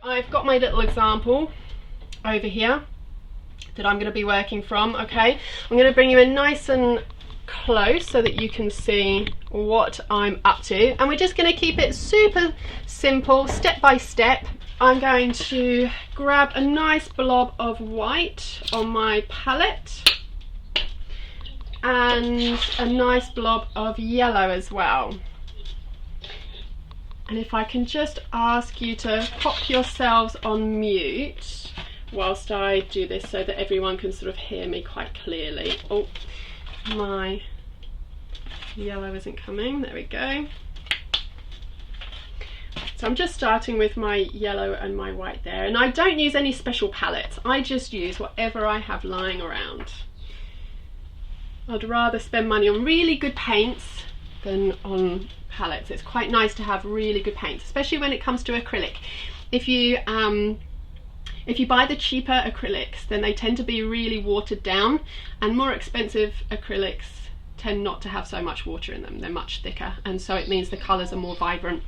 I've got my little example over here that I'm going to be working from. Okay, I'm going to bring you in nice and close so that you can see what I'm up to, and we're just going to keep it super simple, step by step. I'm going to grab a nice blob of white on my palette and a nice blob of yellow as well. And if I can just ask you to pop yourselves on mute whilst I do this so that everyone can sort of hear me quite clearly. Oh, my yellow isn't coming. There we go. So I'm just starting with my yellow and my white there, and I don't use any special palettes. I just use whatever I have lying around. I'd rather spend money on really good paints than on palettes. It's quite nice to have really good paints, especially when it comes to acrylic. If you buy the cheaper acrylics, then they tend to be really watered down, and more expensive acrylics tend not to have so much water in them. They're much thicker, and so it means the colours are more vibrant.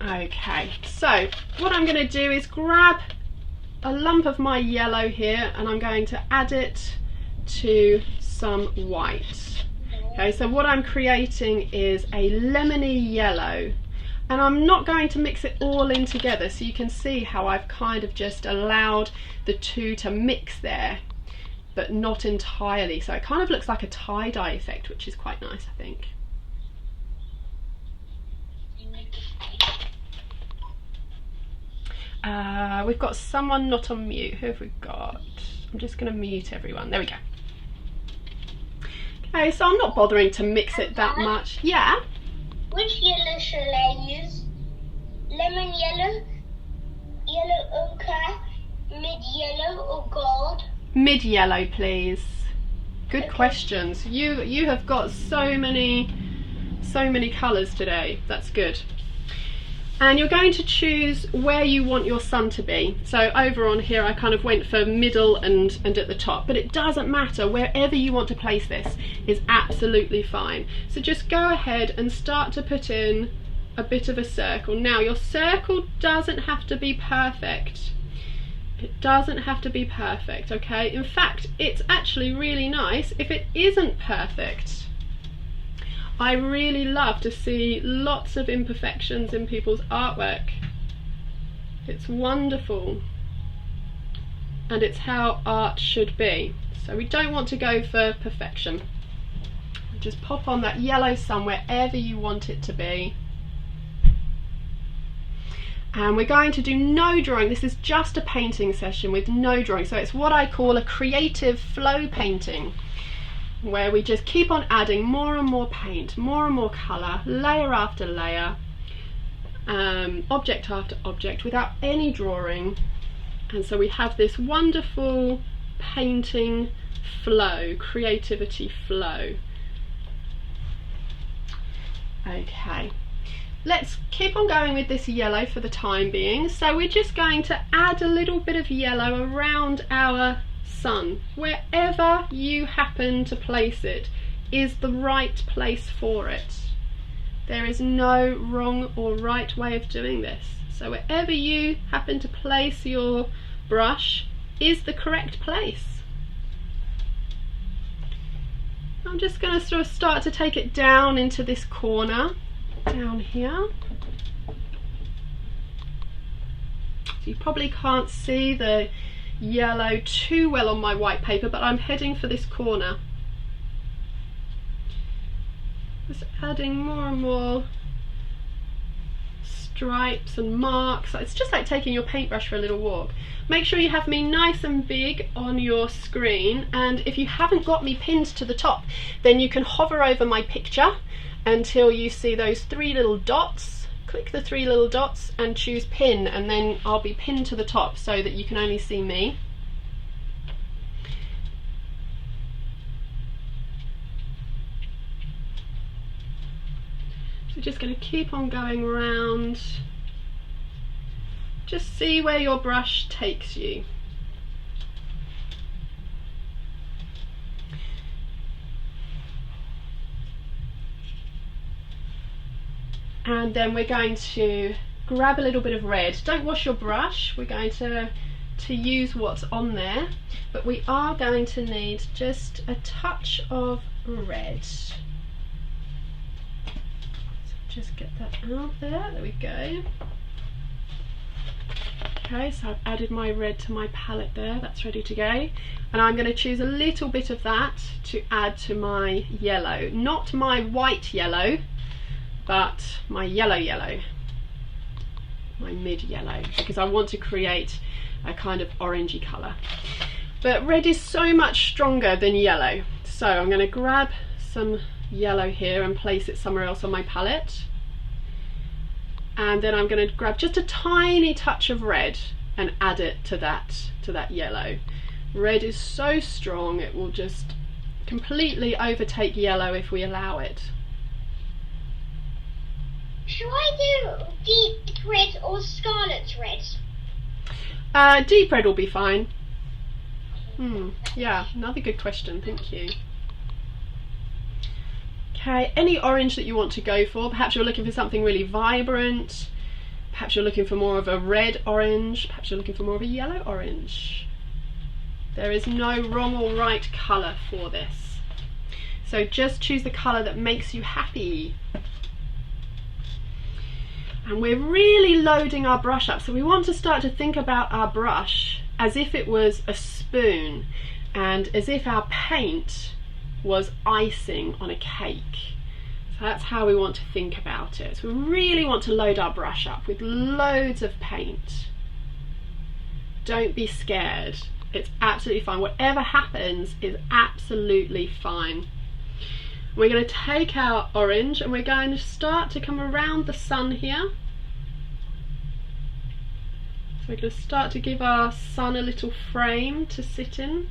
Okay, so what I'm going to do is grab a lump of my yellow here, and I'm going to add it to some white. Okay, so what I'm creating is a lemony yellow, and I'm not going to mix it all in together, so you can see how I've kind of just allowed the two to mix there, but not entirely. So it kind of looks like a tie-dye effect, which is quite nice, I think. We've got someone not on mute. Who have we got? I'm just going to mute everyone. There we go. Okay, so I'm not bothering to mix it that much. Yeah? Which yellow shall I use? Lemon yellow, yellow ochre, mid-yellow or gold? Mid-yellow, please. Good questions. You have got so many colours today. That's good. And you're going to choose where you want your sun to be. So over on here I kind of went for middle and at the top, but it doesn't matter. Wherever you want to place this is absolutely fine. So just go ahead and start to put in a bit of a circle. Now your circle doesn't have to be perfect. It doesn't have to be perfect, okay? In fact, it's actually really nice if it isn't perfect. I really love to see lots of imperfections in people's artwork. It's wonderful, and it's how art should be. So we don't want to go for perfection. Just pop on that yellow sun wherever you want it to be. And we're going to do no drawing. This is just a painting session with no drawing. So it's what I call a creative flow painting, where we just keep on adding more and more paint, more and more colour, layer after layer, object after object, without any drawing. And so we have this wonderful painting flow, creativity flow. Okay, let's keep on going with this yellow for the time being. So we're just going to add a little bit of yellow around our sun. Wherever you happen to place it is the right place for it. There is no wrong or right way of doing this. So wherever you happen to place your brush is the correct place. I'm just going to sort of start to take it down into this corner down here. So you probably can't see the yellow too well on my white paper, but I'm heading for this corner. Just adding more and more stripes and marks. It's just like taking your paintbrush for a little walk. Make sure you have me nice and big on your screen, and if you haven't got me pinned to the top, then you can hover over my picture until you see those three little dots. Click the three little dots and choose pin, and then I'll be pinned to the top so that you can only see me. So just going to keep on going around. Just see where your brush takes you. And then we're going to grab a little bit of red. Don't wash your brush, we're going to use what's on there, but we are going to need just a touch of red. So just get that out there we go. Okay, so I've added my red to my palette there, that's ready to go. And I'm going to choose a little bit of that to add to my yellow. Not my white yellow, but my yellow, my mid yellow, because I want to create a kind of orangey colour. But red is so much stronger than yellow, so I'm going to grab some yellow here and place it somewhere else on my palette. And then I'm going to grab just a tiny touch of red and add it to that yellow. Red is so strong it will just completely overtake yellow if we allow it. Shall I do deep red or scarlet red? Deep red will be fine. Yeah, another good question, thank you. Okay, any orange that you want to go for. Perhaps you're looking for something really vibrant. Perhaps you're looking for more of a red orange. Perhaps you're looking for more of a yellow orange. There is no wrong or right colour for this. So just choose the colour that makes you happy. And we're really loading our brush up. So we want to start to think about our brush as if it was a spoon and as if our paint was icing on a cake. So that's how we want to think about it. So we really want to load our brush up with loads of paint. Don't be scared. It's absolutely fine. Whatever happens is absolutely fine. We're going to take our orange and we're going to start to come around the sun here. So we're going to start to give our sun a little frame to sit in.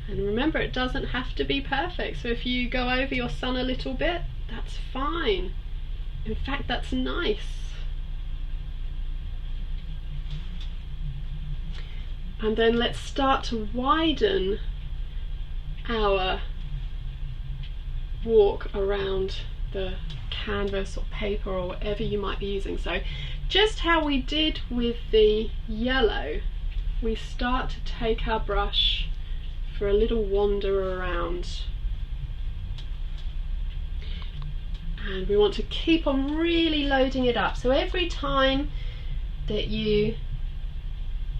And remember, it doesn't have to be perfect. So if you go over your sun a little bit, that's fine. In fact, that's nice. And then let's start to widen our walk around the canvas or paper or whatever you might be using. So just how we did with the yellow, we start to take our brush for a little wander around. And we want to keep on really loading it up. So every time that you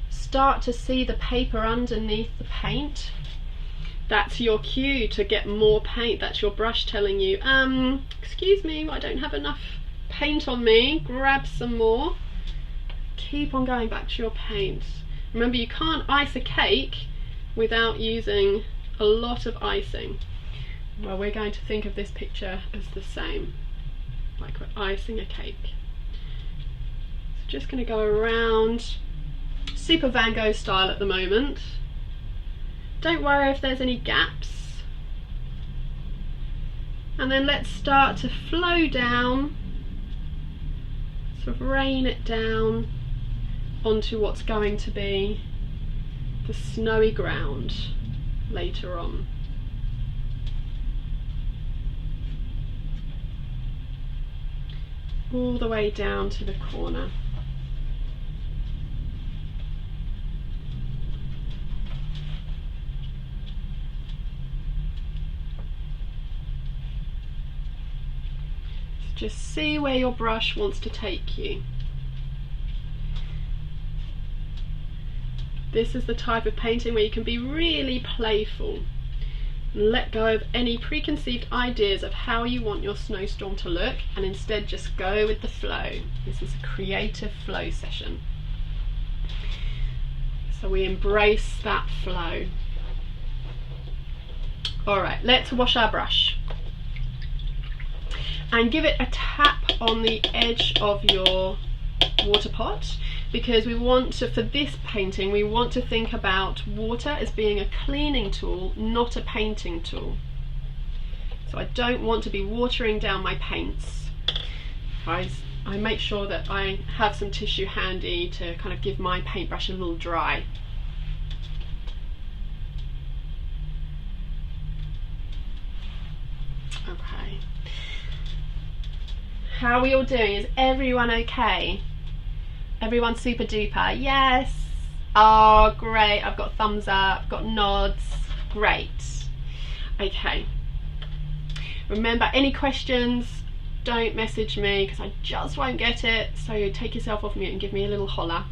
start to see the paper underneath the paint, that's your cue to get more paint. That's your brush telling you, excuse me, I don't have enough paint on me, grab some more. Keep on going back to your paint. Remember, you can't ice a cake without using a lot of icing. Well, we're going to think of this picture as the same, like we're icing a cake. So just going to go around super Van Gogh style at the moment. Don't worry if there's any gaps. And then let's start to flow down, sort of rain it down onto what's going to be the snowy ground later on. All the way down to the corner. Just see where your brush wants to take you. This is the type of painting where you can be really playful and let go of any preconceived ideas of how you want your snowstorm to look, and instead just go with the flow. This is a creative flow session. So we embrace that flow. Alright, let's wash our brush. And give it a tap on the edge of your water pot, because we want to, for this painting, we want to think about water as being a cleaning tool, not a painting tool. So I don't want to be watering down my paints. I make sure that I have some tissue handy to kind of give my paintbrush a little dry. Okay. How are we all doing? Is everyone okay? Everyone super duper? Yes. Oh, great. I've got thumbs up, got nods. Great. Okay. Remember, any questions, don't message me because I just won't get it. So take yourself off mute and give me a little holler.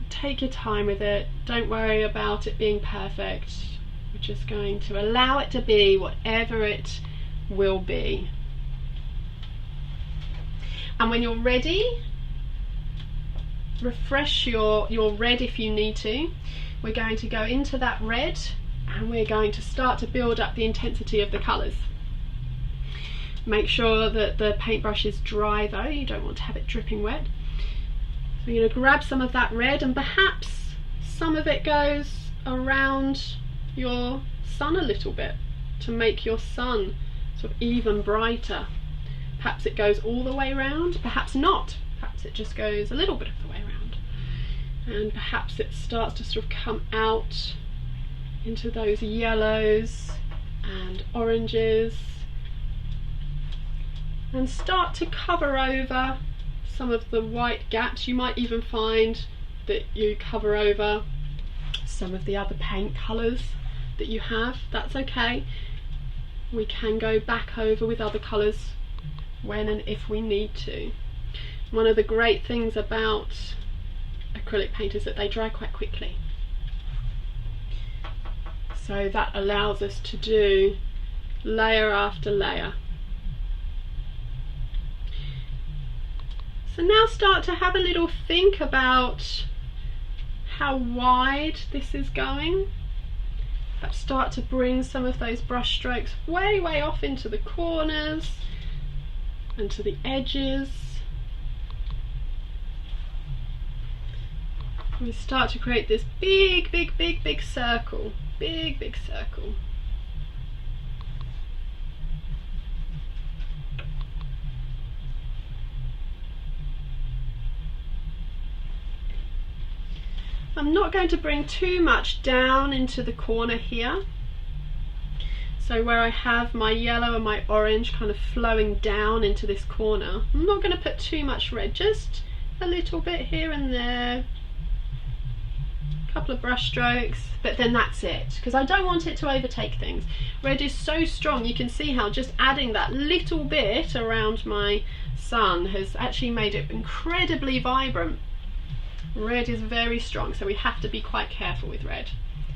Take your time with it. Don't worry about it being perfect. We're just going to allow it to be whatever it will be. And when you're ready, refresh your red if you need to. We're going to go into that red and we're going to start to build up the intensity of the colours. Make sure that the paintbrush is dry though, you don't want to have it dripping wet. So you're going to grab some of that red and perhaps some of it goes around your sun a little bit to make your sun sort of even brighter. Perhaps it goes all the way around, perhaps not. Perhaps it just goes a little bit of the way around. And perhaps it starts to sort of come out into those yellows and oranges and start to cover over some of the white gaps. You might even find that you cover over some of the other paint colours that you have. That's okay. We can go back over with other colours when and if we need to. One of the great things about acrylic paint is that they dry quite quickly. So that allows us to do layer after layer. So now start to have a little think about how wide this is going. Perhaps start to bring some of those brush strokes way off into the corners and to the edges. We start to create this big circle. Big circle. I'm not going to bring too much down into the corner here. So where I have my yellow and my orange kind of flowing down into this corner, I'm not going to put too much red, just a little bit here and there. A couple of brush strokes, but then that's it, because I don't want it to overtake things. Red is so strong, you can see how just adding that little bit around my sun has actually made it incredibly vibrant. Red is very strong, so we have to be quite careful with red.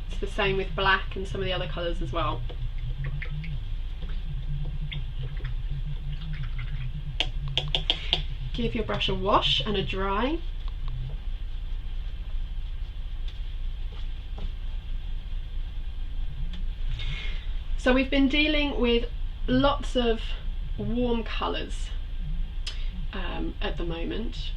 It's the same with black and some of the other colours as well. Give your brush a wash and a dry. So we've been dealing with lots of warm colours at the moment.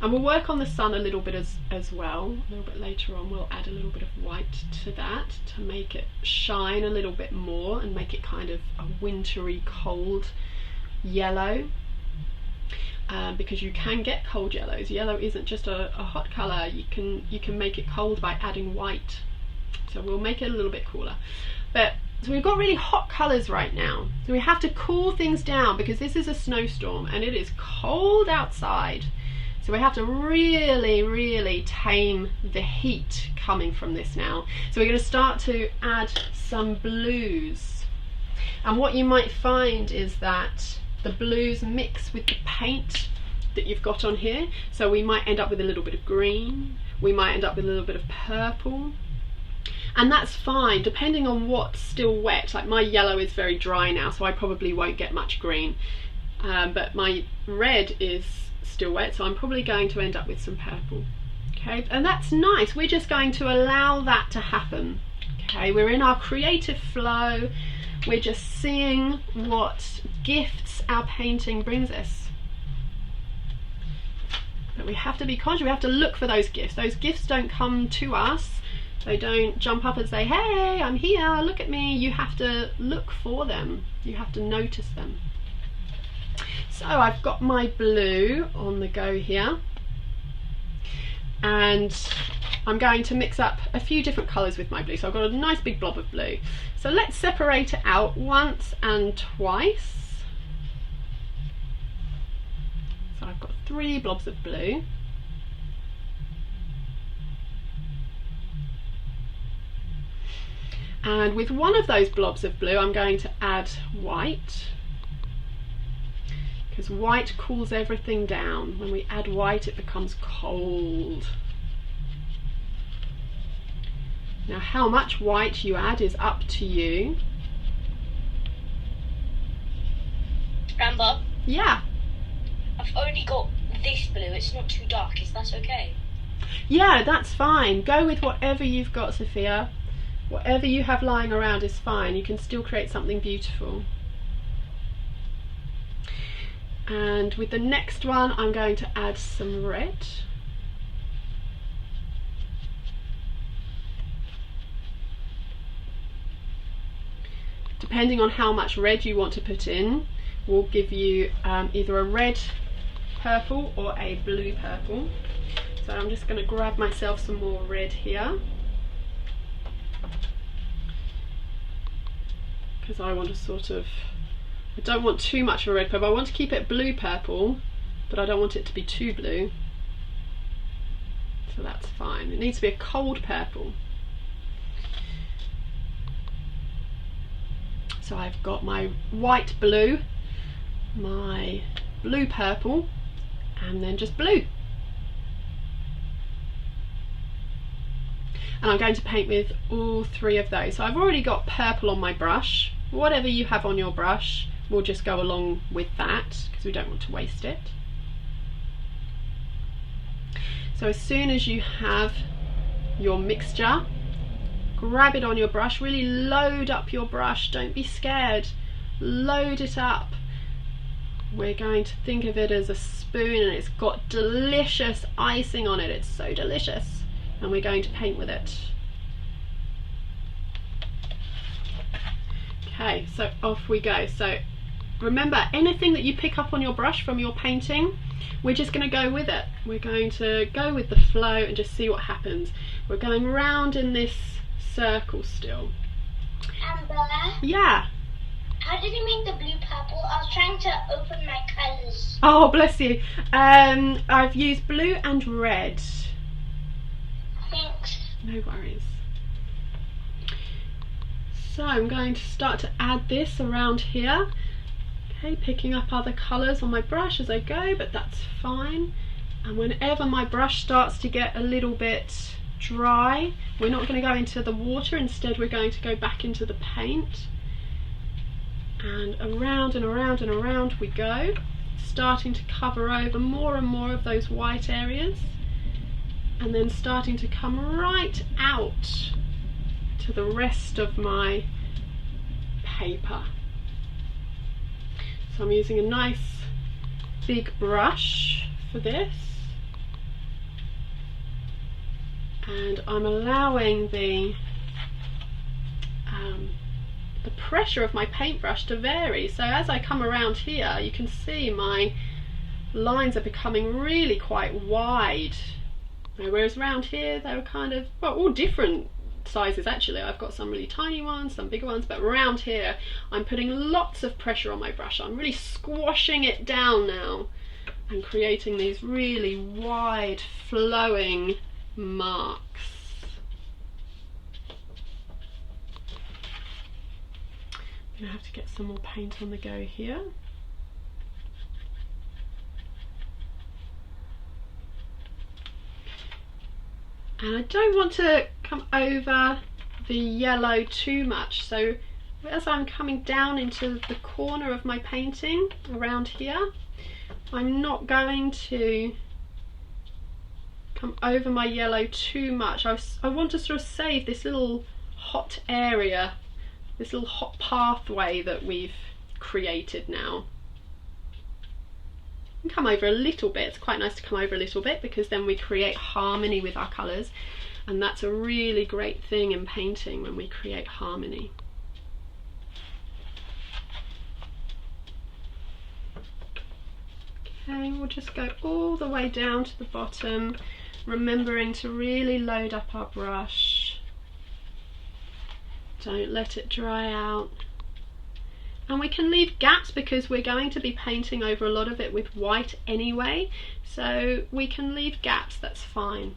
And we'll work on the sun a little bit as well. A little bit later on we'll add a little bit of white to that to make it shine a little bit more and make it kind of a wintry cold yellow. Because you can get cold yellows. Yellow isn't just a hot colour, you can make it cold by adding white. So we'll make it a little bit cooler. So we've got really hot colours right now. So we have to cool things down because this is a snowstorm and it is cold outside. So we have to really tame the heat coming from this now. So we're going to start to add some blues. And what you might find is that the blues mix with the paint that you've got on here. So we might end up with a little bit of green. We might end up with a little bit of purple. And that's fine, depending on what's still wet. Like my yellow is very dry now, so I probably won't get much green. But my red is still wet, so I'm probably going to end up with some purple. Okay, and that's nice. We're just going to allow that to happen. Okay, we're in our creative flow. We're just seeing what gifts our painting brings us. But we have to be conscious, we have to look for those gifts. Those gifts don't come to us. They don't jump up and say, hey, I'm here, look at me. You have to look for them. You have to notice them. So I've got my blue on the go here. And I'm going to mix up a few different colours with my blue. So I've got a nice big blob of blue. So let's separate it out once and twice. So I've got 3 blobs of blue. And with one of those blobs of blue, I'm going to add white, because white cools everything down. When we add white, it becomes cold. Now, how much white you add is up to you. Amber? Yeah. I've only got this blue, it's not too dark, is that okay? Yeah, that's fine. Go with whatever you've got, Sophia. Whatever you have lying around is fine. You can still create something beautiful. And with the next one, I'm going to add some red. Depending on how much red you want to put in, will give you either a red purple or a blue purple. So I'm just going to grab myself some more red here, because I want to sort of, I don't want too much of a red purple. I want to keep it blue purple, but I don't want it to be too blue. So that's fine. It needs to be a cold purple. So I've got my white blue, my blue purple, and then just blue. And I'm going to paint with all 3 of those. So I've already got purple on my brush. Whatever you have on your brush will just go along with that, because we don't want to waste it. So as soon as you have your mixture, grab it on your brush, really load up your brush, don't be scared, load it up. We're going to think of it as a spoon, and it's got delicious icing on it, it's so delicious. And we're going to paint with it. Okay, so off we go. So remember, anything that you pick up on your brush from your painting, we're just going to go with it. We're going to go with the flow and just see what happens. We're going round in this circle still. Amber? Yeah? How did you make the blue purple? I was trying to open my colours. Oh, bless you. I've used blue and red. Thanks. No worries. So I'm going to start to add this around here. Okay, picking up other colours on my brush as I go, but that's fine. And whenever my brush starts to get a little bit dry, we're not going to go into the water, instead we're going to go back into the paint. And around and around and around we go, starting to cover over more and more of those white areas, and then starting to come right out to the rest of my paper. So I'm using a nice big brush for this, and I'm allowing the pressure of my paintbrush to vary. So as I come around here, you can see my lines are becoming really quite wide, whereas around here they were kind of, well, all different sizes actually. I've got some really tiny ones, some bigger ones, but around here I'm putting lots of pressure on my brush. I'm really squashing it down now and creating these really wide flowing marks. I'm going to have to get some more paint on the go here. And I don't want to come over the yellow too much, so as I'm coming down into the corner of my painting around here, I'm not going to come over my yellow too much. I want to sort of save this little hot area, this little hot pathway that we've created now. And come over a little bit. It's quite nice to come over a little bit, because then we create harmony with our colours, and that's a really great thing in painting, when we create harmony. Okay, we'll just go all the way down to the bottom, remembering to really load up our brush. Don't let it dry out. And we can leave gaps because we're going to be painting over a lot of it with white anyway, so we can leave gaps, that's fine.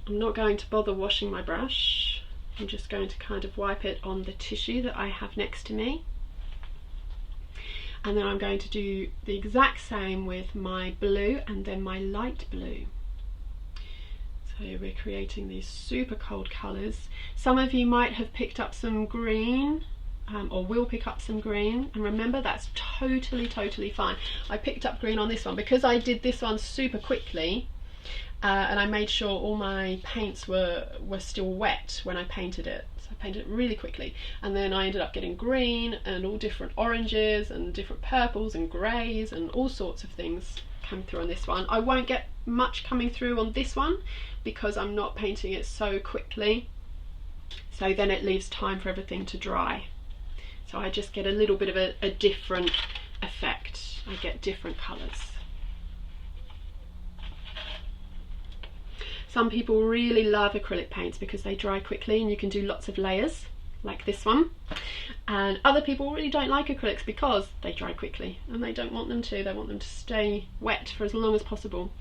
I'm not going to bother washing my brush. I'm just going to kind of wipe it on the tissue that I have next to me. And then I'm going to do the exact same with my blue and then my light blue. So we're creating these super cold colours. Some of you might have picked up some green, or will pick up some green, and remember that's totally fine. I picked up green on this one because I did this one super quickly, and I made sure all my paints were still wet when I painted it. So I painted it really quickly, and then I ended up getting green and all different oranges and different purples and greys and all sorts of things come through on this one. I won't get much coming through on this one because I'm not painting it so quickly, so then it leaves time for everything to dry. So I just get a little bit of a different effect. I get different colours. Some people really love acrylic paints because they dry quickly and you can do lots of layers like this one, and other people really don't like acrylics because they dry quickly and they don't want them to. They want them to stay wet for as long as possible.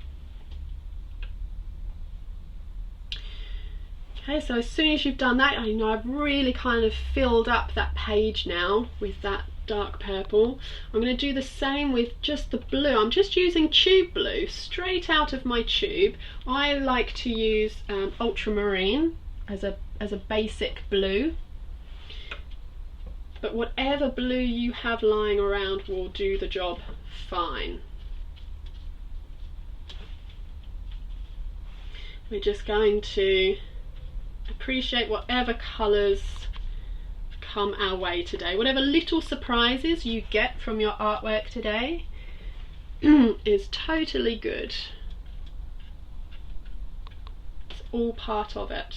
Okay, so as soon as you've done that, I know I've really kind of filled up that page now with that dark purple. I'm going to do the same with just the blue. I'm just using tube blue straight out of my tube. I like to use ultramarine as a basic blue, but whatever blue you have lying around will do the job fine. We're just going to appreciate whatever colours come our way today. Whatever little surprises you get from your artwork today is totally good. It's all part of it.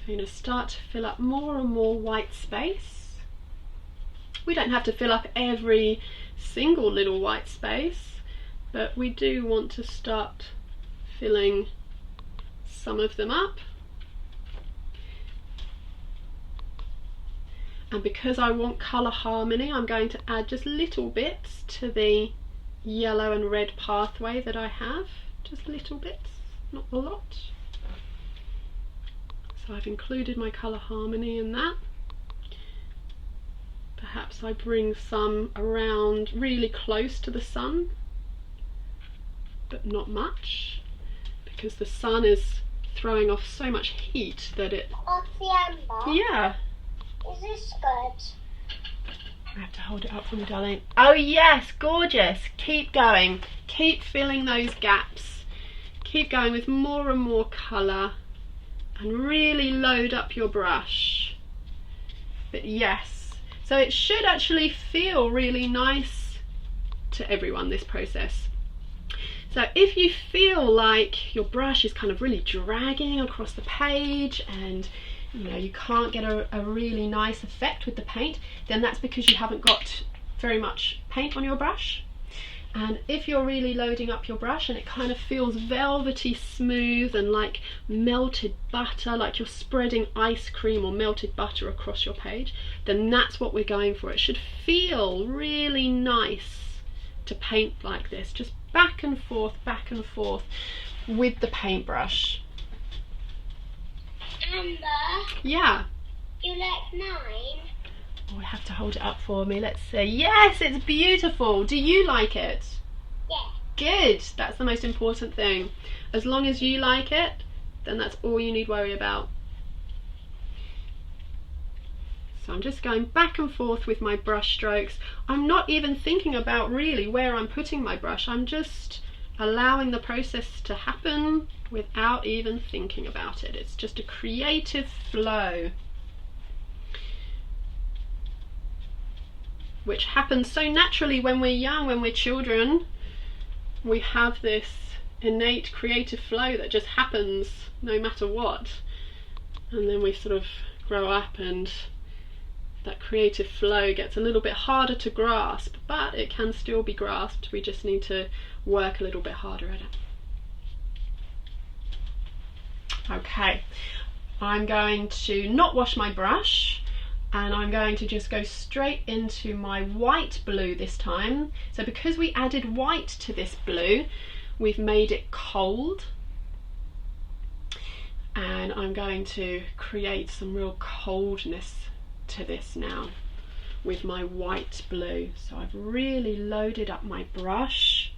I'm going to start to fill up more and more white space. We don't have to fill up every single little white space, but we do want to start filling some of them up. And because I want colour harmony, I'm going to add just little bits to the yellow and red pathway that I have. Just little bits, not a lot. So I've included my colour harmony in that. Perhaps I bring some around really close to the sun, but not much, because the sun is throwing off so much heat that it... Yeah. Is this good? I have to hold it up for me, darling. Oh yes, gorgeous. Keep going. Keep filling those gaps. Keep going with more and more colour and really load up your brush. But yes, so it should actually feel really nice to everyone, this process. So if you feel like your brush is kind of really dragging across the page and you know you can't get a really nice effect with the paint, then that's because you haven't got very much paint on your brush. And if you're really loading up your brush and it kind of feels velvety smooth and like melted butter, like you're spreading ice cream or melted butter across your page, then that's what we're going for. It should feel really nice to paint like this, just back and forth with the paintbrush. Amber, yeah, you like mine? Oh, I have to hold it up for me. Let's see. Yes, it's beautiful. Do you like it? Yeah. Good. That's the most important thing. As long as you like it, then that's all you need to worry about. So I'm just going back and forth with my brush strokes. I'm not even thinking about really where I'm putting my brush. I'm just allowing the process to happen without even thinking about it. It's just a creative flow, which happens so naturally when we're young, when we're children. We have this innate creative flow that just happens no matter what. and then we sort of grow up and that creative flow gets a little bit harder to grasp, but it can still be grasped. We just need to work a little bit harder at it. Okay, I'm going to not wash my brush, and I'm going to just go straight into my white blue this time. So because we added white to this blue, we've made it cold, and I'm going to create some real coldness to this now with my white blue. So I've really loaded up my brush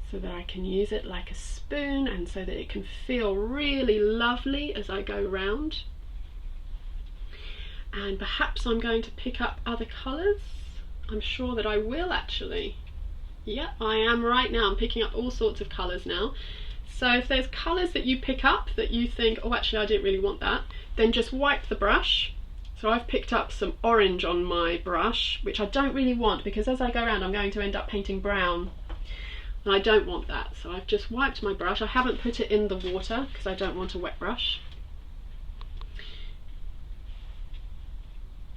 so that I can use it like a spoon, and so that it can feel really lovely as I go round. And perhaps I'm going to pick up other colours. I'm sure that I will actually. Yeah, I am right now. I'm picking up all sorts of colours now. So if there's colours that you pick up that you think, oh actually I didn't really want that, then just wipe the brush. So I've picked up some orange on my brush, which I don't really want, because as I go around I'm going to end up painting brown, and I don't want that. So I've just wiped my brush. I haven't put it in the water because I don't want a wet brush.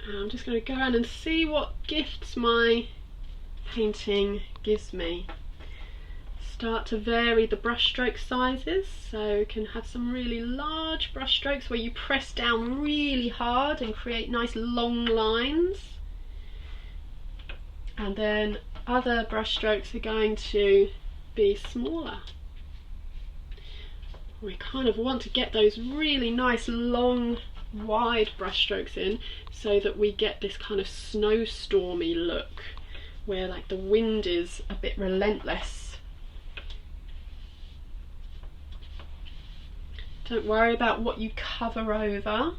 And I'm just going to go around and see what gifts my painting gives me. Start to vary the brush stroke sizes, so you can have some really large brush strokes where you press down really hard and create nice long lines, and then other brush strokes are going to be smaller. We kind of want to get those really nice long wide brush strokes in so that we get this kind of snowstormy look where like the wind is a bit relentless. Don't worry about what you cover over.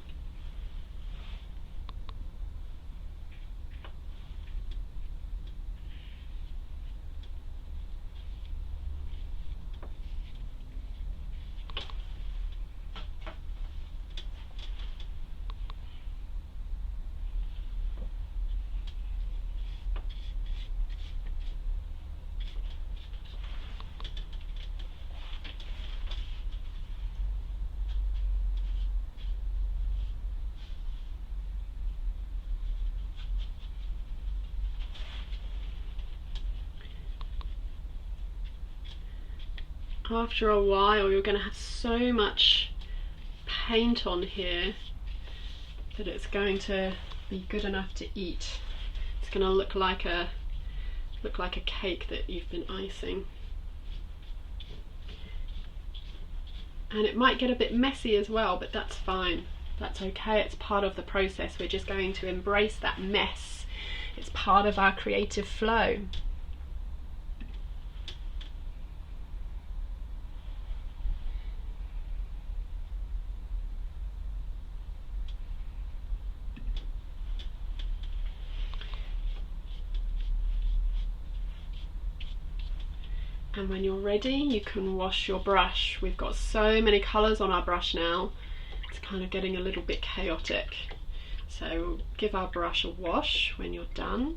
After a while you're going to have so much paint on here that it's going to be good enough to eat. It's going to look like a cake that you've been icing. And it might get a bit messy as well, but that's fine. That's okay, it's part of the process. We're just going to embrace that mess. It's part of our creative flow. And when you're ready, you can wash your brush. We've got so many colours on our brush now, it's kind of getting a little bit chaotic. So give our brush a wash when you're done.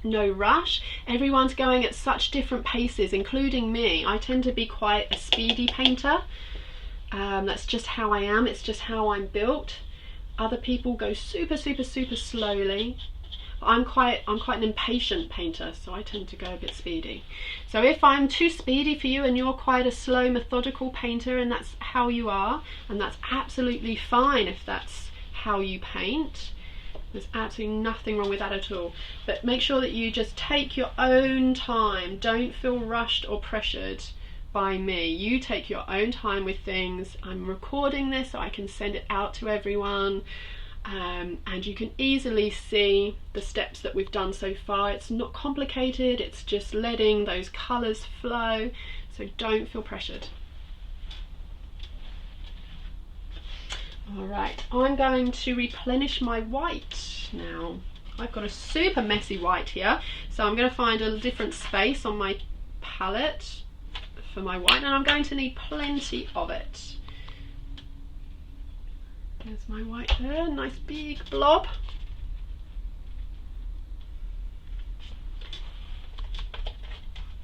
No rush. Everyone's going at such different paces, including me. I tend to be quite a speedy painter. That's just how I am, it's just how I'm built. Other people go super slowly. I'm quite an impatient painter, so I tend to go a bit speedy. So if I'm too speedy for you and you're quite a slow, methodical painter and that's how you are, and that's absolutely fine if that's how you paint, there's absolutely nothing wrong with that at all. But make sure that you just take your own time. Don't feel rushed or pressured by me. You take your own time with things. I'm recording this so I can send it out to everyone. And you can easily see the steps that we've done so far. It's not complicated, it's just letting those colours flow, so don't feel pressured. Alright, I'm going to replenish my white now. I've got a super messy white here, so I'm going to find a different space on my palette for my white, and I'm going to need plenty of it. There's my white there, nice big blob.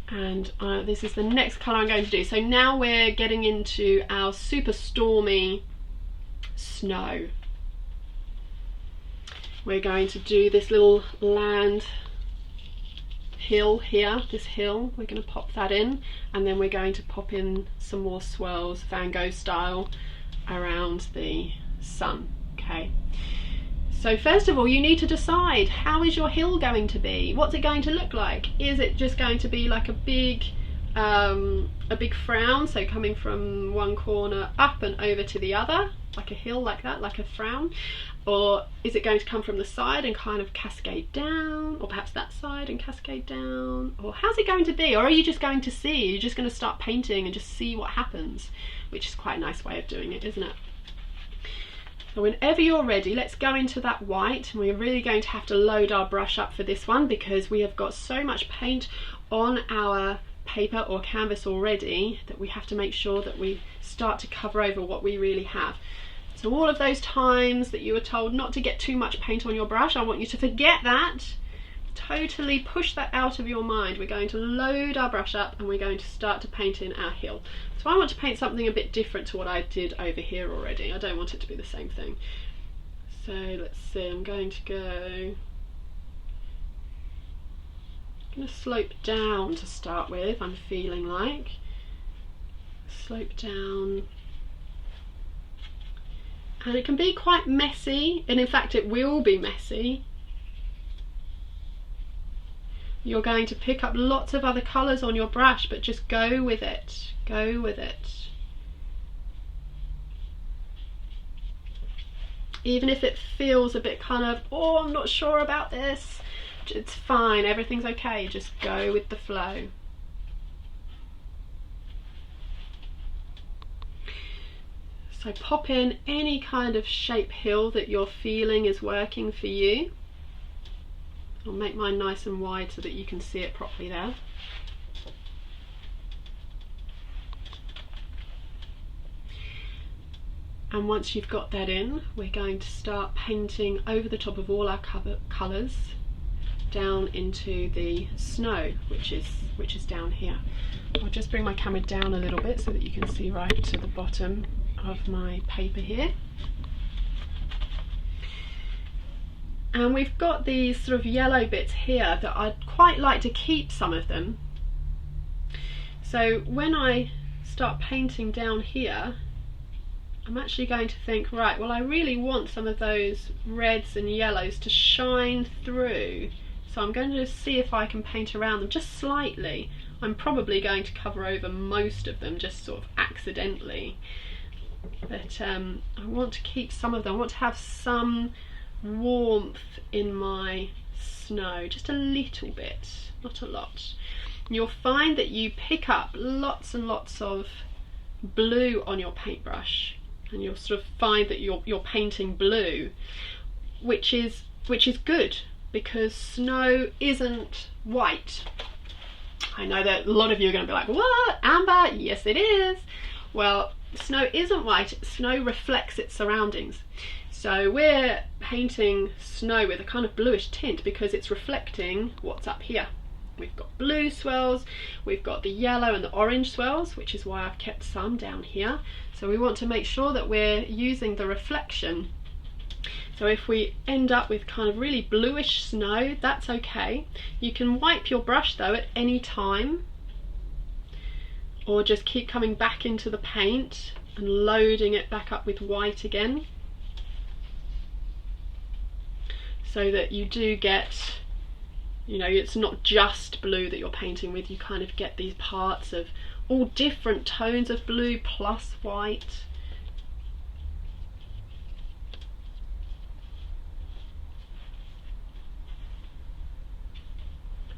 And this is the next colour I'm going to do. So now we're getting into our super stormy snow. We're going to do this little land hill here, this hill, we're going to pop that in, and then we're going to pop in some more swirls, Van Gogh style, around the sun. Okay, so first of all you need to decide, how is your hill going to be? What's it going to look like? Is it just going to be like a big frown, so coming from one corner up and over to the other, like a hill like that, like a frown? Or is it going to come from the side and kind of cascade down, or perhaps that side and cascade down? Or how's it going to be? Or are you just going to see? You're just going to start painting and just see what happens, which is quite a nice way of doing it, isn't it? So whenever you're ready, let's go into that white, and we're really going to have to load our brush up for this one because we have got so much paint on our paper or canvas already that we have to make sure that we start to cover over what we really have. So all of those times that you were told not to get too much paint on your brush, I want you to forget that. Totally push that out of your mind. We're going to load our brush up and we're going to start to paint in our hill. So I want to paint something a bit different to what I did over here already. I don't want it to be the same thing. So let's see, I'm going to slope down to start with, I'm feeling like. Slope down. And it can be quite messy, and in fact it will be messy. You're going to pick up lots of other colours on your brush, but just go with it, go with it. Even if it feels a bit kind of, oh, I'm not sure about this, it's fine, everything's okay, just go with the flow. So pop in any kind of shape hill that you're feeling is working for you. I'll make mine nice and wide so that you can see it properly there. And once you've got that in, we're going to start painting over the top of all our colours down into the snow, which is down here. I'll just bring my camera down a little bit so that you can see right to the bottom of my paper here. And we've got these sort of yellow bits here that I'd quite like to keep some of them. So when I start painting down here, I'm actually going to think, right, well I really want some of those reds and yellows to shine through. So I'm going to see if I can paint around them just slightly. I'm probably going to cover over most of them just sort of accidentally. But I want to keep some of them. I want to have some warmth in my snow, just a little bit, not a lot. You'll find that you pick up lots and lots of blue on your paintbrush, and you'll sort of find that you're painting blue, which is good, because snow isn't white. I know that a lot of you are going to be like, what, Amber? Yes it is. Well, snow isn't white, snow reflects its surroundings. So we're painting snow with a kind of bluish tint because it's reflecting what's up here. We've got blue swirls, we've got the yellow and the orange swirls, which is why I've kept some down here. So we want to make sure that we're using the reflection. So if we end up with kind of really bluish snow, that's okay. You can wipe your brush though at any time, or just keep coming back into the paint and loading it back up with white again, so that you do get, you know, it's not just blue that you're painting with, you kind of get these parts of all different tones of blue plus white.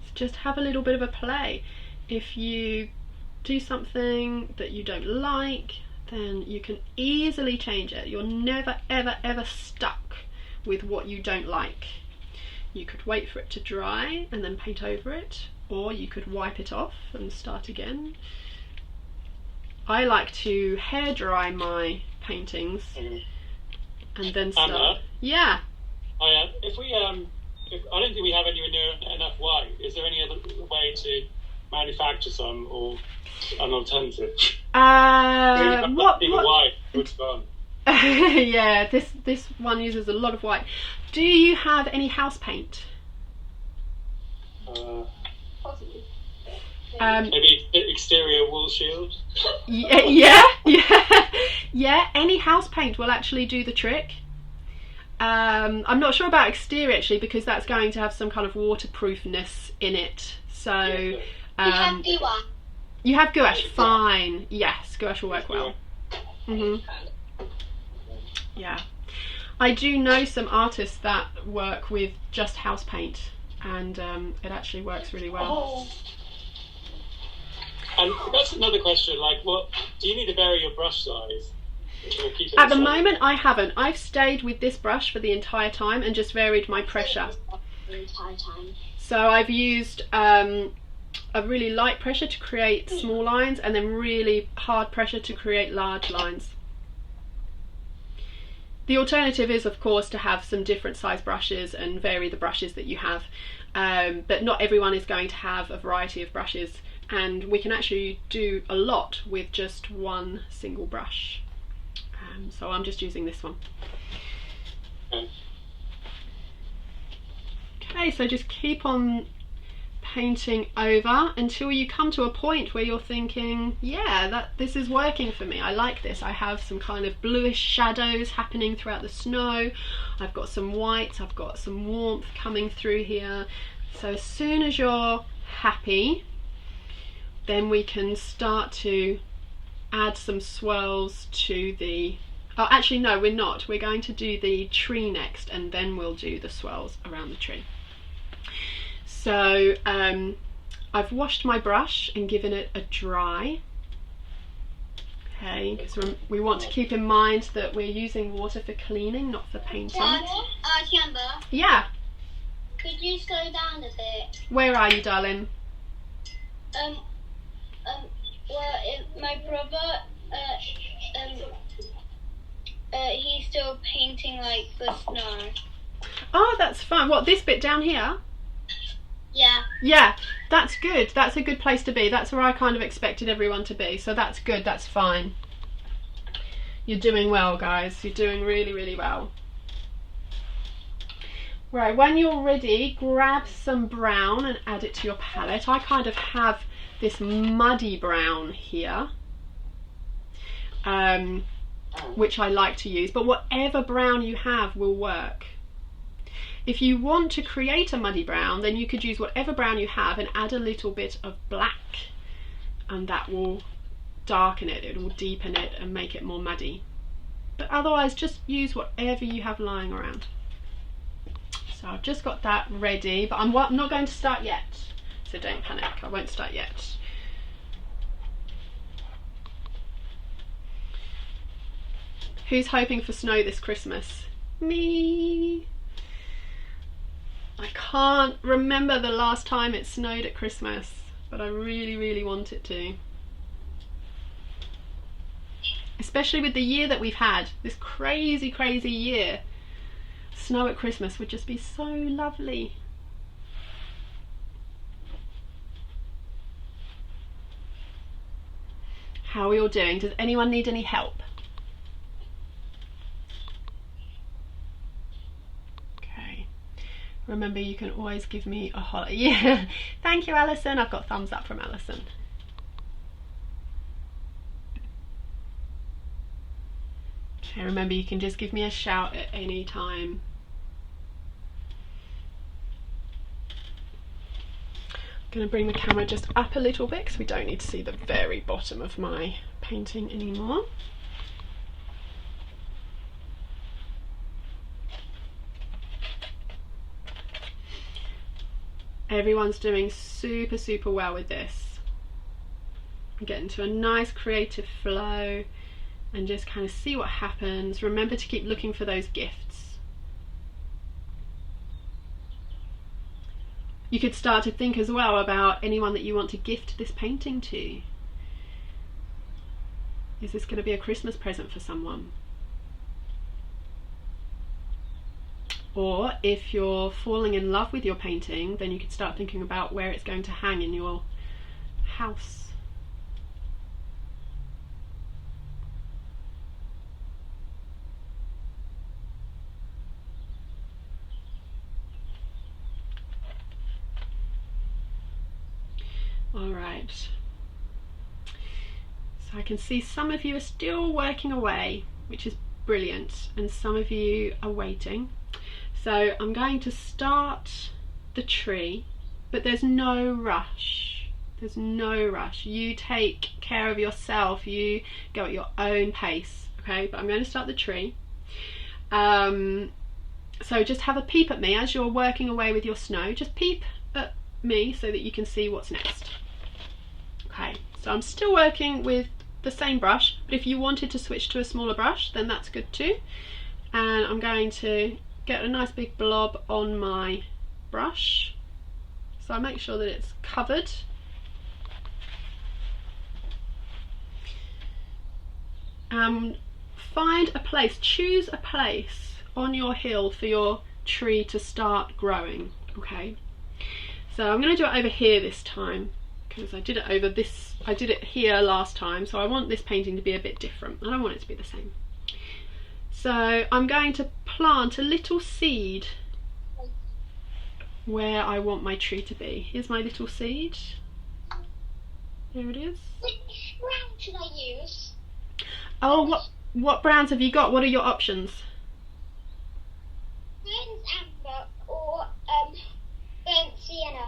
So just have a little bit of a play. If you do something that you don't like, then you can easily change it. You're never ever ever stuck with what you don't like. You could wait for it to dry and then paint over it, or you could wipe it off and start again. I like to hair dry my paintings and then start. Anna? Yeah. If I don't think we have anywhere near enough white. Is there any other way to manufacture some, or an alternative? What? White, which one? Yeah, this one uses a lot of white. Do you have any house paint? Maybe exterior wall shield. Yeah. Any house paint will actually do the trick. I'm not sure about exterior actually, because that's going to have some kind of waterproofness in it. So You have gouache. you have gouache. Fine. Yes, gouache will work well. Yeah, I do know some artists that work with just house paint, and it actually works really well. And that's another question. Like, what do you need to vary your brush size? Or keep it At the same? moment, I haven't. I've stayed with this brush for the entire time and just varied my pressure. The entire time. So I've used a really light pressure to create small lines, and then really hard pressure to create large lines. The alternative is, of course, to have some different size brushes and vary the brushes that you have, but not everyone is going to have a variety of brushes, and we can actually do a lot with just one single brush. So I'm just using this one. Okay, so just keep on painting over until you come to a point where you're thinking, yeah, this is working for me. I like this. I have some kind of bluish shadows happening throughout the snow. I've got some whites, I've got some warmth coming through here. So as soon as you're happy, then we can start to add some swirls to the... Oh, actually no, we're not. We're going to do the tree next, and then we'll do the swirls around the tree. So I've washed my brush and given it a dry. Okay, because we want to keep in mind that we're using water for cleaning, not for painting. Amber, Yeah, could you slow down a bit? where are you, darling? My brother, he's still painting like the snow. Oh, that's fine. What, this bit down here? Yeah. Yeah, that's good. That's a good place to be. That's where I kind of expected everyone to be. So that's good. That's fine. You're doing well, guys. You're doing really, really well. Right, when you're ready, grab some brown and add it to your palette. I kind of have this muddy brown here, which I like to use, but whatever brown you have will work. If you want to create a muddy brown, then you could use whatever brown you have and add a little bit of black, and that will darken it, it will deepen it and make it more muddy. But otherwise, just use whatever you have lying around. So I've just got that ready, but I'm not going to start yet, so don't panic, I won't start yet. Who's hoping for snow this Christmas? Me! I can't remember the last time it snowed at Christmas, but I really, really want it to. Especially with the year that we've had, this crazy, crazy year. Snow at Christmas would just be so lovely. How are we all doing? Does anyone need any help? Okay. Remember, you can always give me a holler. Yeah. Thank you, Alison. I've got thumbs up from Alison. Okay, remember, you can just give me a shout at any time. I'm going to bring the camera just up a little bit because we don't need to see the very bottom of my painting anymore. Everyone's doing super, super well with this. Get into a nice creative flow and just kind of see what happens. Remember to keep looking for those gifts. You could start to think as well about anyone that you want to gift this painting to. Is this going to be a Christmas present for someone? Or if you're falling in love with your painting, then you could start thinking about where it's going to hang in your house. All right. So I can see some of you are still working away, which is brilliant, and some of you are waiting. So I'm going to start the tree, but there's no rush. There's no rush. You take care of yourself. You go at your own pace, okay? But I'm going to start the tree. So just have a peep at me as you're working away with your snow. Just peep at me so that you can see what's next. Okay, so I'm still working with the same brush, but if you wanted to switch to a smaller brush, then that's good too. And I'm going to get a nice big blob on my brush. So I make sure that it's covered. Find a place, choose a place on your hill for your tree to start growing, okay? So I'm going to do it over here this time, because I did it here last time, so I want this painting to be a bit different. I don't want it to be the same. So I'm going to plant a little seed where I want my tree to be. Here's my little seed. There it is. Which brown should I use? Oh, what browns have you got? What are your options? Burnt amber or burnt sienna?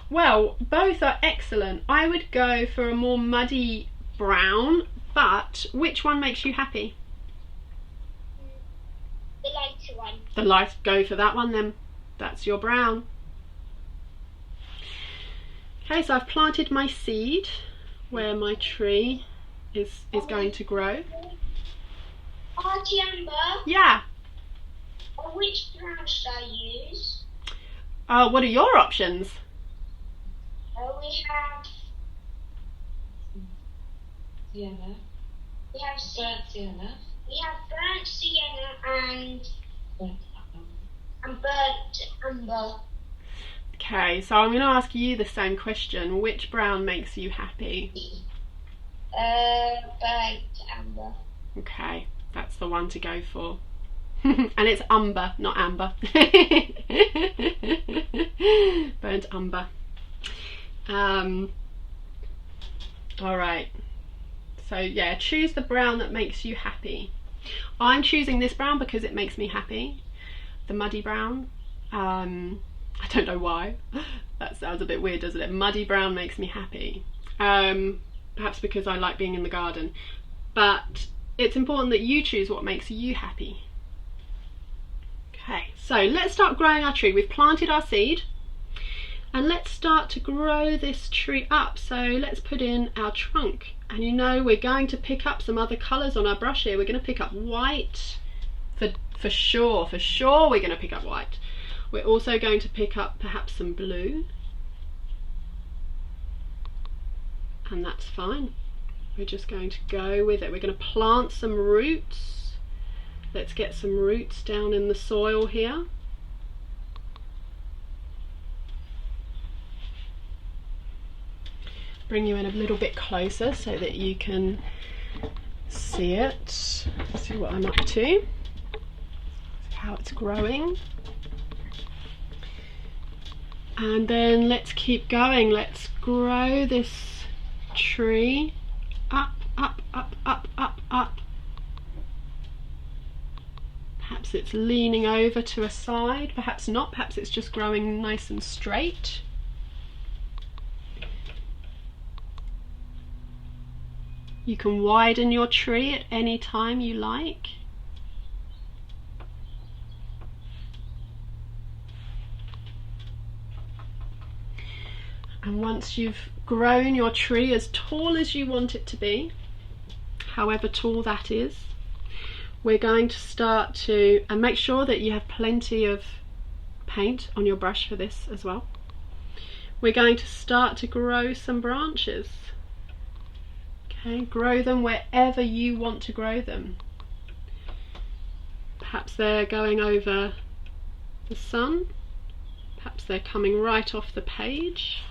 Well, both are excellent. I would go for a more muddy brown, but which one makes you happy? The lighter one. The light, go for that one then. That's your brown. Okay, so I've planted my seed where my tree is going to grow. Arty amber. Yeah. Which brown should I use? What are your options? We have Sienna. we have Burnt sienna. we have burnt sienna and Burnt burnt amber. Okay, so I'm going to ask you the same question. Which brown makes you happy? Burnt amber. Okay, that's the one to go for. And it's umber, not amber. Burnt umber. Alright, so yeah, choose the brown that makes you happy. I'm choosing this brown because it makes me happy, the muddy brown. I don't know why, that sounds a bit weird, doesn't it? Muddy brown makes me happy, perhaps because I like being in the garden, but it's important that you choose what makes you happy. Okay, so let's start growing our tree. We've planted our seed, and let's start to grow this tree up. So let's put in our trunk, and you know we're going to pick up some other colours on our brush here. We're going to pick up white, for sure we're going to pick up white. We're also going to pick up perhaps some blue, and that's fine. We're just going to go with it. We're going to plant some roots. Let's get some roots down in the soil here. Bring you in a little bit closer so that you can see it. See what I'm up to. See how it's growing. And then let's keep going. Let's grow this tree up, up, up, up, up, up. Perhaps it's leaning over to a side, perhaps not, perhaps it's just growing nice and straight. You can widen your tree at any time you like. And once you've grown your tree as tall as you want it to be, however tall that is, we're going to start to, and make sure that you have plenty of paint on your brush for this as well. We're going to start to grow some branches. Okay, grow them wherever you want to grow them. Perhaps they're going over the sun, perhaps they're coming right off the page.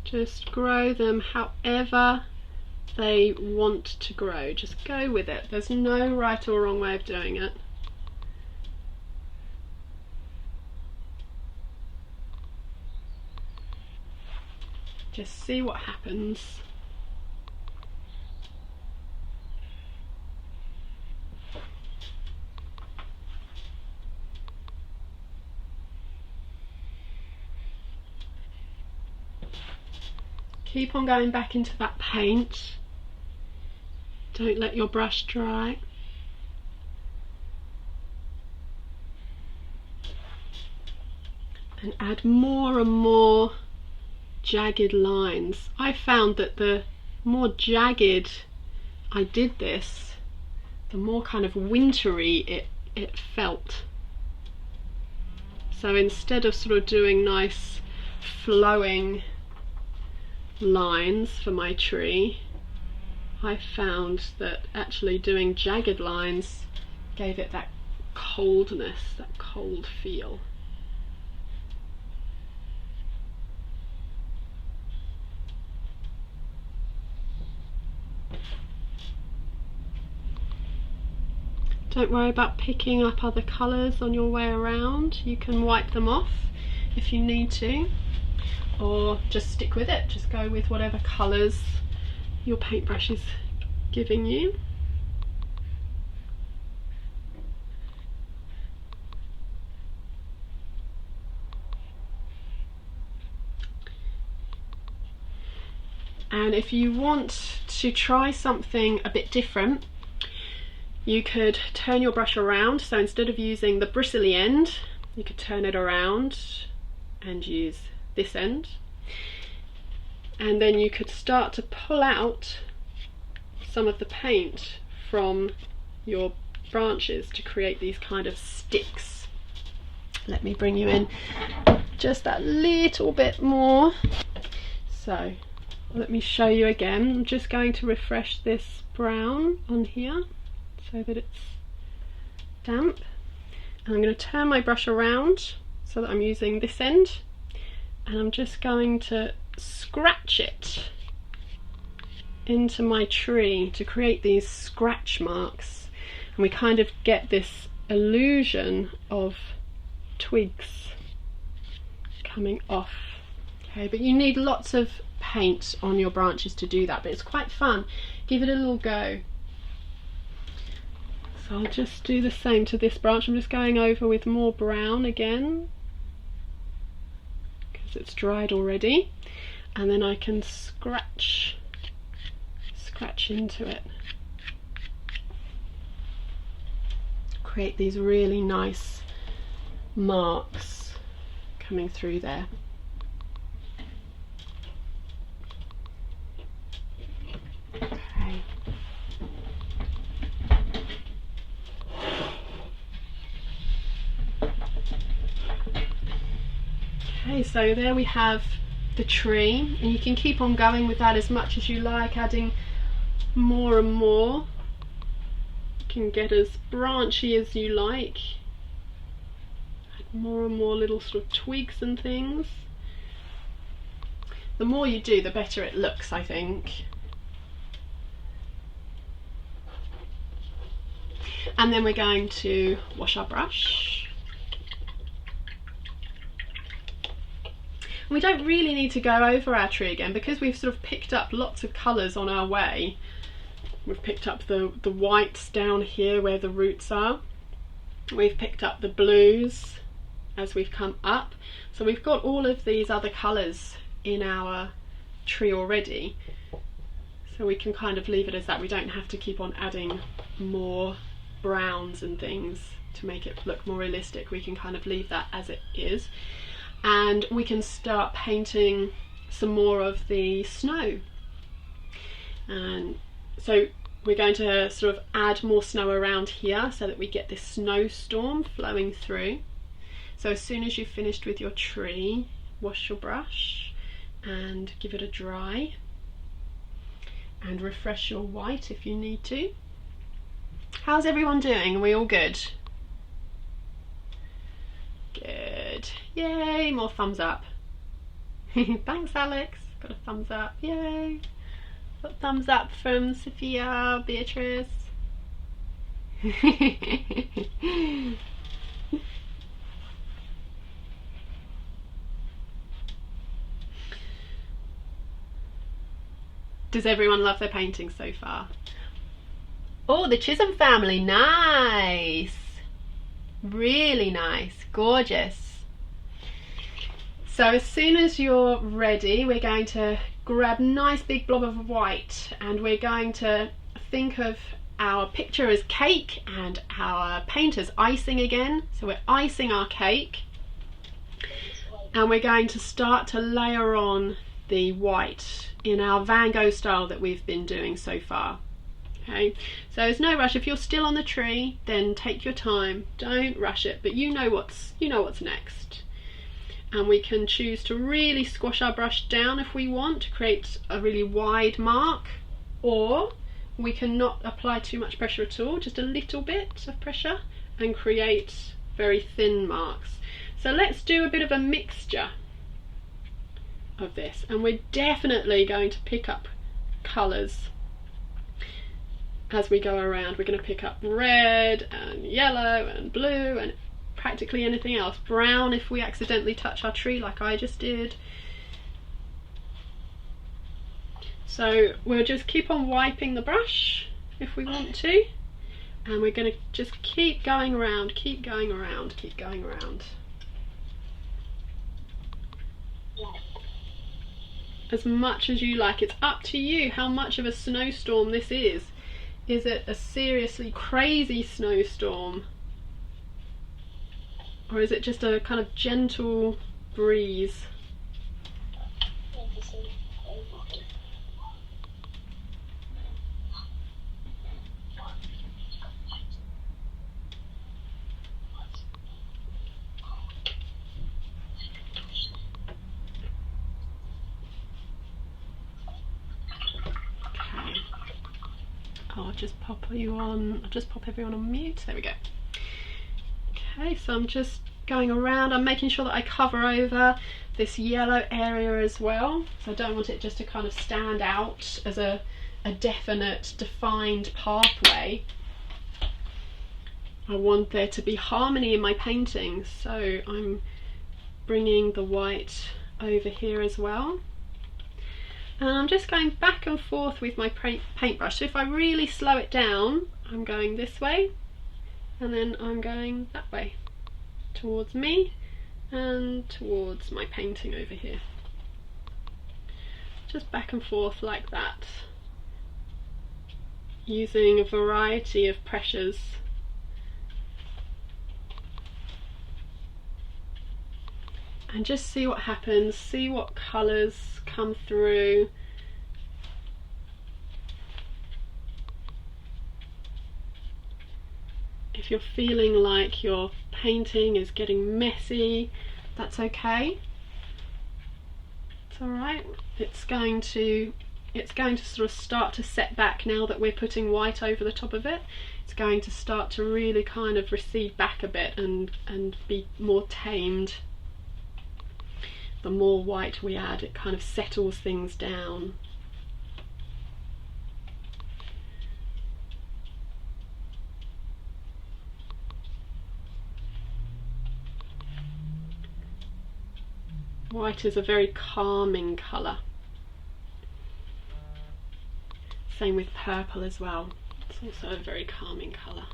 Just grow them however they want to grow. Just go with it. There's no right or wrong way of doing it. Just see what happens. Keep on going back into that paint. Don't let your brush dry. And add more and more jagged lines. I found that the more jagged I did this, the more kind of wintry it felt. So instead of sort of doing nice flowing lines for my tree, I found that actually doing jagged lines gave it that coldness, that cold feel. Don't worry about picking up other colours on your way around. You can wipe them off if you need to, or just stick with it. Just go with whatever colours your paintbrush is giving you. And if you want to try something a bit different, you could turn your brush around. So instead of using the bristly end, you could turn it around and use this end. And then you could start to pull out some of the paint from your branches to create these kind of sticks. Let me bring you in just that little bit more. So let me show you again. I'm just going to refresh this brown on here so that it's damp, and I'm going to turn my brush around so that I'm using this end, and I'm just going to scratch it into my tree to create these scratch marks, and we kind of get this illusion of twigs coming off. Okay, but you need lots of paint on your branches to do that, but it's quite fun. Give it a little go. So I'll just do the same to this branch. I'm just going over with more brown again because it's dried already, and then I can scratch into it. Create these really nice marks coming through there. Okay, so there we have the tree, and you can keep on going with that as much as you like, adding more and more. You can get as branchy as you like, add more and more little sort of twigs and things. The more you do, the better it looks, I think. And then we're going to wash our brush. We don't really need to go over our tree again because we've sort of picked up lots of colours on our way. We've picked up the whites down here where the roots are. We've picked up the blues as we've come up. So we've got all of these other colours in our tree already. So we can kind of leave it as that. We don't have to keep on adding more browns and things to make it look more realistic. We can kind of leave that as it is. And we can start painting some more of the snow. And so we're going to sort of add more snow around here so that we get this snowstorm flowing through. So as soon as you've finished with your tree, wash your brush and give it a dry, and refresh your white if you need to. How's everyone doing? Are we all good? Good. Yay, more thumbs up. Thanks, Alex. Got a thumbs up. Yay. Got thumbs up from Sophia, Beatrice. Does everyone love their paintings so far? Oh, the Chisholm family, nice. Really nice, gorgeous. So as soon as you're ready, we're going to grab a nice big blob of white and we're going to think of our picture as cake and our paint as icing again. So we're icing our cake and we're going to start to layer on the white in our Van Gogh style that we've been doing so far. Okay, so there's no rush. If you're still on the tree, then take your time, don't rush it, but you know what's next. And we can choose to really squash our brush down if we want to create a really wide mark, or we can not apply too much pressure at all, just a little bit of pressure, and create very thin marks. So let's do a bit of a mixture of this, and we're definitely going to pick up colours as we go around. We're going to pick up red and yellow and blue and practically anything else. Brown if we accidentally touch our tree like I just did. So we'll just keep on wiping the brush if we want to, and we're going to just keep going around, keep going around, keep going around. As much as you like. It's up to you how much of a snowstorm this is. Is it a seriously crazy snowstorm? Or is it just a kind of gentle breeze? I'll just pop you on, I'll just pop everyone on mute, there we go. Okay, so I'm just going around, I'm making sure that I cover over this yellow area as well, so I don't want it just to kind of stand out as a definite, defined pathway. I want there to be harmony in my painting, so I'm bringing the white over here as well. And I'm just going back and forth with my paintbrush. So if I really slow it down, I'm going this way, and then I'm going that way, towards me and towards my painting over here. Just back and forth like that, using a variety of pressures. And just see what happens, see what colours come through. If you're feeling like your painting is getting messy, that's okay. It's alright. It's going to sort of start to set back now that we're putting white over the top of it. It's going to start to really kind of recede back a bit and be more tamed. The more white we add, it kind of settles things down. White is a very calming colour. Same with purple as well. It's also a very calming colour.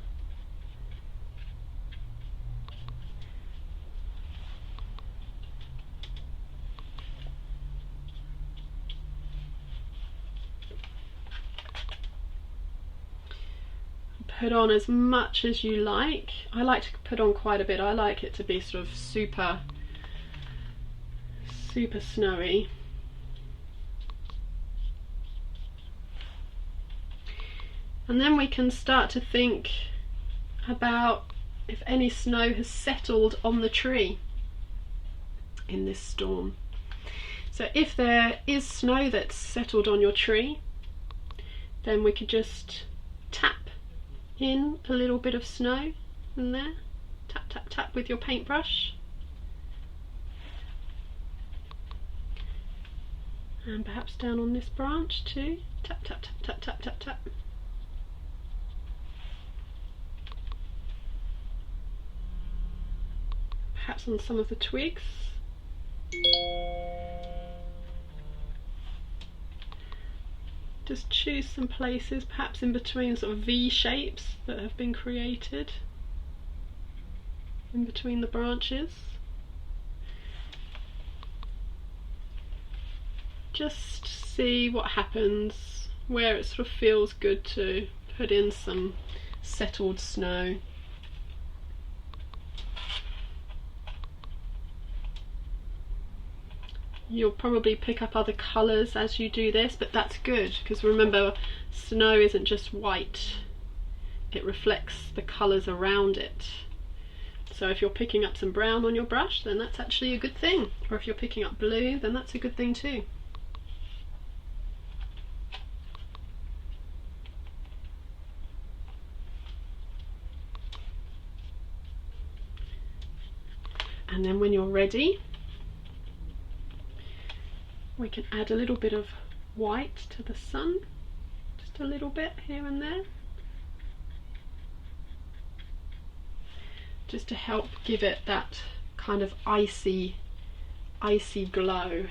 Put on as much as you like. I like to put on quite a bit. I like it to be sort of super snowy. And then we can start to think about if any snow has settled on the tree in this storm. So if there is snow that's settled on your tree, then we could just tap in a little bit of snow in there. Tap, tap, tap with your paintbrush. And perhaps down on this branch too. Tap, tap, tap, tap, tap, tap, tap. Perhaps on some of the twigs. Just choose some places, perhaps in between sort of V shapes that have been created in between the branches. Just see what happens, where it sort of feels good to put in some settled snow. You'll probably pick up other colours as you do this, but that's good, because remember, snow isn't just white, it reflects the colours around it. So if you're picking up some brown on your brush, then that's actually a good thing, or if you're picking up blue, then that's a good thing too. And then when you're ready, we can add a little bit of white to the sun, just a little bit here and there, just to help give it that kind of icy glow.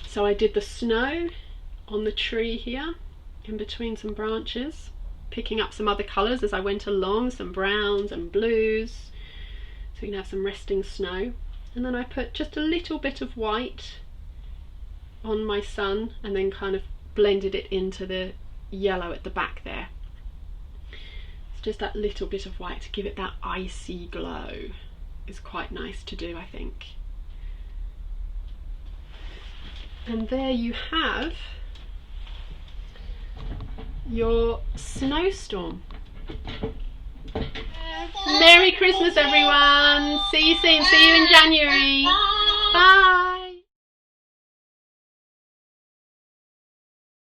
So I did the snow on the tree here, in between some branches, picking up some other colours as I went along, some browns and blues, so you can have some resting snow. And then I put just a little bit of white on my sun, and then kind of blended it into the yellow at the back there. It's just that little bit of white to give it that icy glow. Is quite nice to do, I think. And there you have your snowstorm. Merry Christmas everyone! See you soon, see you in January. Bye!